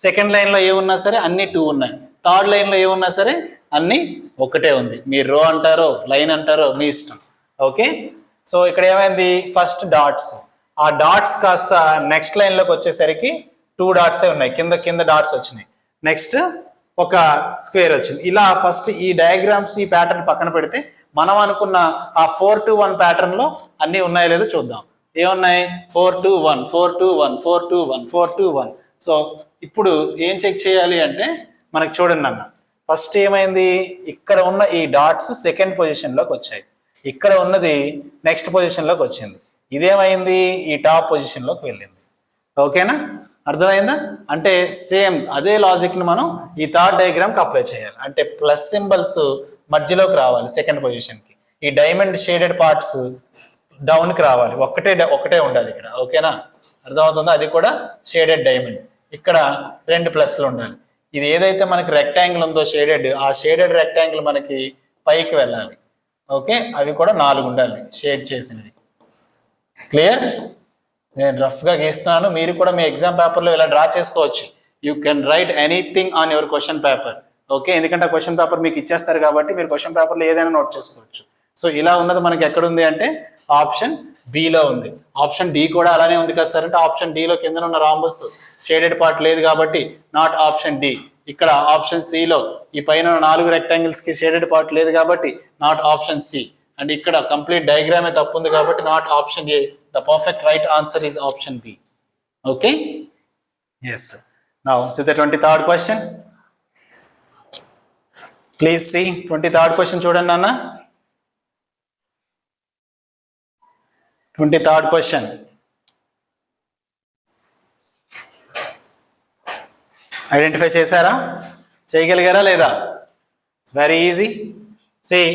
సెకండ్ లైన్లో ఏ ఉన్నా సరే అన్ని 2 ఉన్నాయి, థర్డ్ లైన్లో ఏ ఉన్నా సరే అన్ని 1 ఉంది. మీరు రో అంటారో లైన్ అంటారో మీ ఇష్టం. ఓకే, సో ఇక్కడ ఏమైంది, ఫస్ట్ డాట్స్, ఆ డాట్స్ కాస్త నెక్స్ట్ లైన్లోకి వచ్చేసరికి 2 డాట్సే ఉన్నాయి, కింద డాట్స్ వచ్చినాయి. నెక్స్ట్ ఒక స్క్వేర్ వచ్చింది. ఇలా ఫస్ట్ ఈ డయాగ్రామ్స్ ఈ ప్యాటర్న్ పక్కన పెడితే మనం అనుకున్న ఆ 4 to 1 ప్యాటర్న్లో అన్నీ ఉన్నాయో లేదో చూద్దాం. ఏమున్నాయి, 4 to 1 4 to 1 4 to 1 4 to 1. So ఇప్పుడు ఏం చెక్ చేయాలి అంటే మనకి చూడండి అన్న, ఫస్ట్ ఏమైంది, ఇక్కడ ఉన్న ఈ డాట్స్ సెకండ్ పొజిషన్లోకి వచ్చాయి, ఇక్కడ ఉన్నది నెక్స్ట్ పొజిషన్లోకి వచ్చింది, ఇదేమైంది ఈ టాప్ పొజిషన్లోకి వెళ్ళింది. ఓకేనా, అర్థమైందా? అంటే సేమ్ అదే లాజిక్ని మనం ఈ థర్డ్ డయాగ్రామ్కి అప్లై చేయాలి. అంటే ప్లస్ సింబల్స్ మధ్యలోకి రావాలి సెకండ్ పొజిషన్కి, ఈ డైమండ్ షేడెడ్ పార్ట్స్ డౌన్కి రావాలి, ఒకటే ఉండాలి ఇక్కడ. ఓకేనా, అర్థమవుతుందా? అది కూడా షేడెడ్ డైమండ్, ఇక్కడ 2 ప్లస్లు ఉండాలి. ఇది ఏదైతే మనకి రెక్టాంగిల్ ఉందో షేడెడ్, ఆ షేడెడ్ రెక్టాంగిల్ మనకి పైకి వెళ్ళాలి. ఓకే, అవి కూడా 4 ఉండాలి షేడ్ చేసినవి. క్లియర్? నేను రఫ్గా గీస్తున్నాను, మీరు కూడా మీ ఎగ్జామ్ పేపర్లో ఇలా డ్రా చేసుకోవచ్చు. You can write anything on your question paper. Okay, ఎందుకంటే ఆ క్వశ్చన్ పేపర్ మీకు ఇచ్చేస్తారు కాబట్టి మీరు క్వశ్చన్ పేపర్లో ఏదైనా నోట్ చేసుకోవచ్చు. సో ఇలా ఉన్నది మనకి ఎక్కడుంది అంటే ఆప్షన్ బిలో ఉంది. ఆప్షన్ డి కూడా అలానే ఉంది కదా సార్ అంటే ఆప్షన్ డిలో కింద ఉన్న రాంబస్ షేడెడ్ పార్ట్ లేదు కాబట్టి నాట్ ఆప్షన్ డి. ఇక్కడ ఆప్షన్ సిలో ఈ పైన 4 రెక్టాంగిల్స్కి షేడెడ్ పార్ట్ లేదు కాబట్టి నాట్ ఆప్షన్ సి. అండ్ ఇక్కడ కంప్లీట్ డయాగ్రామే తప్పు ఉంది కాబట్టి not option A. The perfect right answer is option B. Okay? Yes. Now, see the 23rd question. Please see 23rd question చూడండి నాన్న. 23rd question. ఐడెంటిఫై చేశారా, చేయగలిగారా లేదా? It's very easy. See,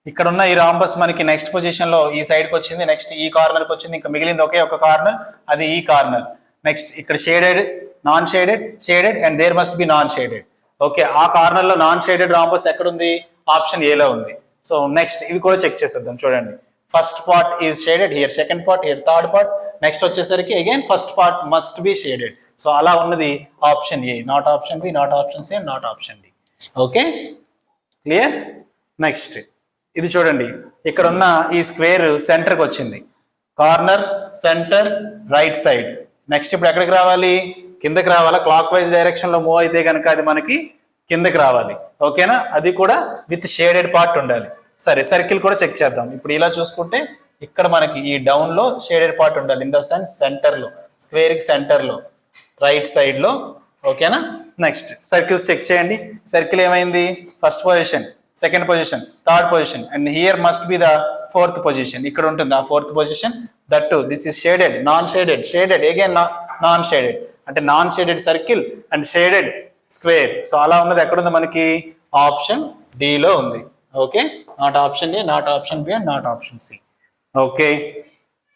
ఇక్కడ ఉన్న ఈ రాంబస్ మనకి నెక్స్ట్ పొజిషన్లో ఈ సైడ్కి వచ్చింది, నెక్స్ట్ ఈ కార్నర్కి వచ్చింది, ఇంకా మిగిలింది ఒకే ఒక కార్నర్, అది ఈ కార్నర్. నెక్స్ట్ ఇక్కడ shaded, non shaded, shaded and there must be non shaded. Okay, ఆ కార్నర్లో నాన్ షేడెడ్ రాంబస్ ఎక్కడుంది, ఆప్షన్ ఏలో ఉంది. సో నెక్స్ట్ ఇవి కూడా చెక్ చేసేద్దాం. చూడండి, first part is shaded here, second part here, third part. Next వచ్చేసరికి again first part must be shaded. So అలా ఉన్నది option A, not option B, not option C, not option D. Okay, clear? Next ఇది చూడండి, ఇక్కడ ఉన్న ఈ square సెంటర్కి వచ్చింది, corner, centre, right side. Next ఇప్పుడు ఎక్కడికి రావాలి, కిందకి రావాలా? క్లాక్ వైజ్ డైరెక్షన్లో మూవ్ అయితే కనుక అది మనకి కిందకి రావాలి. ఓకేనా, అది కూడా విత్ షేడెడ్ పార్ట్ ఉండాలి. సరే, సర్కిల్ కూడా చెక్ చేద్దాం. ఇప్పుడు ఇలా చూసుకుంటే ఇక్కడ మనకి ఈ డౌన్లో షేడెడ్ పార్ట్ ఉండాలి, ఇన్ ద సెన్స్ సెంటర్లో, స్క్వేర్కి సెంటర్లో, రైట్ సైడ్లో. ఓకేనా, నెక్స్ట్ సర్కిల్స్ చెక్ చేయండి. సర్కిల్ ఏమైంది, first position, second position, third position and here must be the 4th position. ఇక్కడ ఉంటుంది ఆ 4th position. That to this is shaded, non shaded, shaded again non shaded. అంటే non shaded circle and shaded square. So అలా ఉన్నది ఎక్కడుంది మనకి, option డిలో ఉంది. Okay, not option A, not option B and not option C. Okay,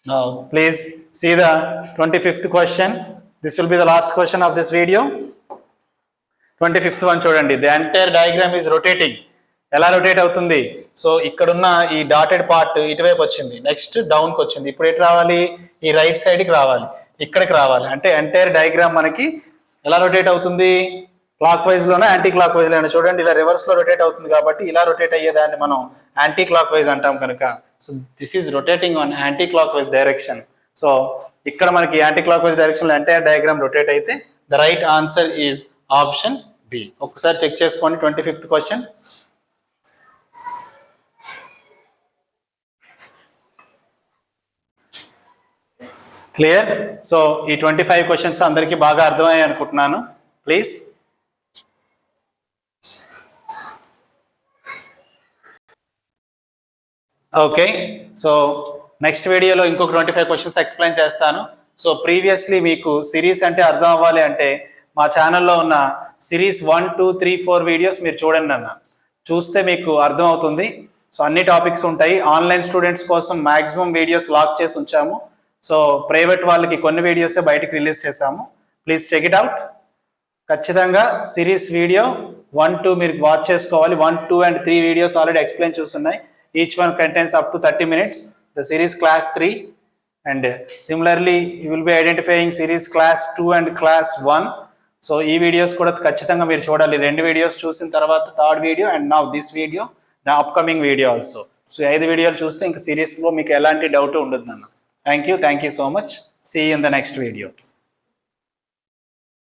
now please see the 25th question. This will be the last question of this video. 25th one చూడండి. The entire diagram is rotating. ఎలా rotate అవుతుంది? So ఇక్కడున్న ఈ dotted part ఇటువైపు వచ్చింది, next డౌన్కి వచ్చింది. ఇప్పుడు ఎటు రావాలి, ఈ రైట్ సైడ్కి రావాలి, ఇక్కడికి రావాలి. అంటే ఎంటైర్ డయాగ్రామ్ మనకి ఎలా రొటేట్ అవుతుంది, క్లాక్ వైజ్లోనే యాంటీ క్లాక్ వైజ్లోనే. చూడండి, ఇలా రివర్స్లో రొటేట్ అవుతుంది కాబట్టి ఇలా రొటేట్ అయ్యేదాన్ని మనం యాంటీ క్లాక్ వైజ్ అంటాం కనుక. So this is rotating on anticlockwise direction. So ఇక్కడ మనకి యాంటీ క్లాక్ వైజ్ డైరెక్షన్లో ఎంటైర్ డయాగ్రామ్ రొటేట్ అయితే the right answer is option B. ఒకసారి చెక్ చేసుకోండి 25th క్వశ్చన్. క్లియర్? సో ఈ 25 క్వశ్చన్స్ అందరికీ బాగా అర్థమయ్యాయి అనుకుంటున్నాను. ప్లీజ్. ఓకే, సో నెక్స్ట్ వీడియోలో ఇంకొక 25 క్వశ్చన్స్ ఎక్స్ప్లెయిన్ చేస్తాను. సో ప్రీవియస్లీ మీకు సిరీస్ అంటే అర్థం అవ్వాలి అంటే మా ఛానల్లో ఉన్న సిరీస్ 1, 2, 3, 4 వీడియోస్ మీరు చూడండి అన్న. చూస్తే మీకు అర్థం అవుతుంది. సో అన్ని టాపిక్స్ ఉంటాయి. ఆన్లైన్ స్టూడెంట్స్ కోసం మ్యాక్సిమం వీడియోస్ లాక్ చేసి ఉంచాము. సో ప్రైవేట్ వాళ్ళకి కొన్ని వీడియోసే బయటకు రిలీజ్ చేశాము. Please check it out. ఖచ్చితంగా సిరీస్ వీడియో 1, 2 మీరు వాచ్ చేసుకోవాలి. 1, 2 and 3 వీడియోస్ ఆల్రెడీ ఎక్స్ప్లెయిన్ చూస్తున్నాయి. Each one contents up to 30 minutes. The series class 3 and similarly you will be identifying series class 2 and class 1. So ఈ videos కూడా ఖచ్చితంగా మీరు చూడాలి. 2 videos చూసిన తర్వాత third video and now this video, the upcoming video also. So 5 వీడియోలు చూస్తే ఇంకా సిరీస్లో మీకు ఎలాంటి డౌట్ ఉండదు అన్న. Thank you so much. See you in the next video.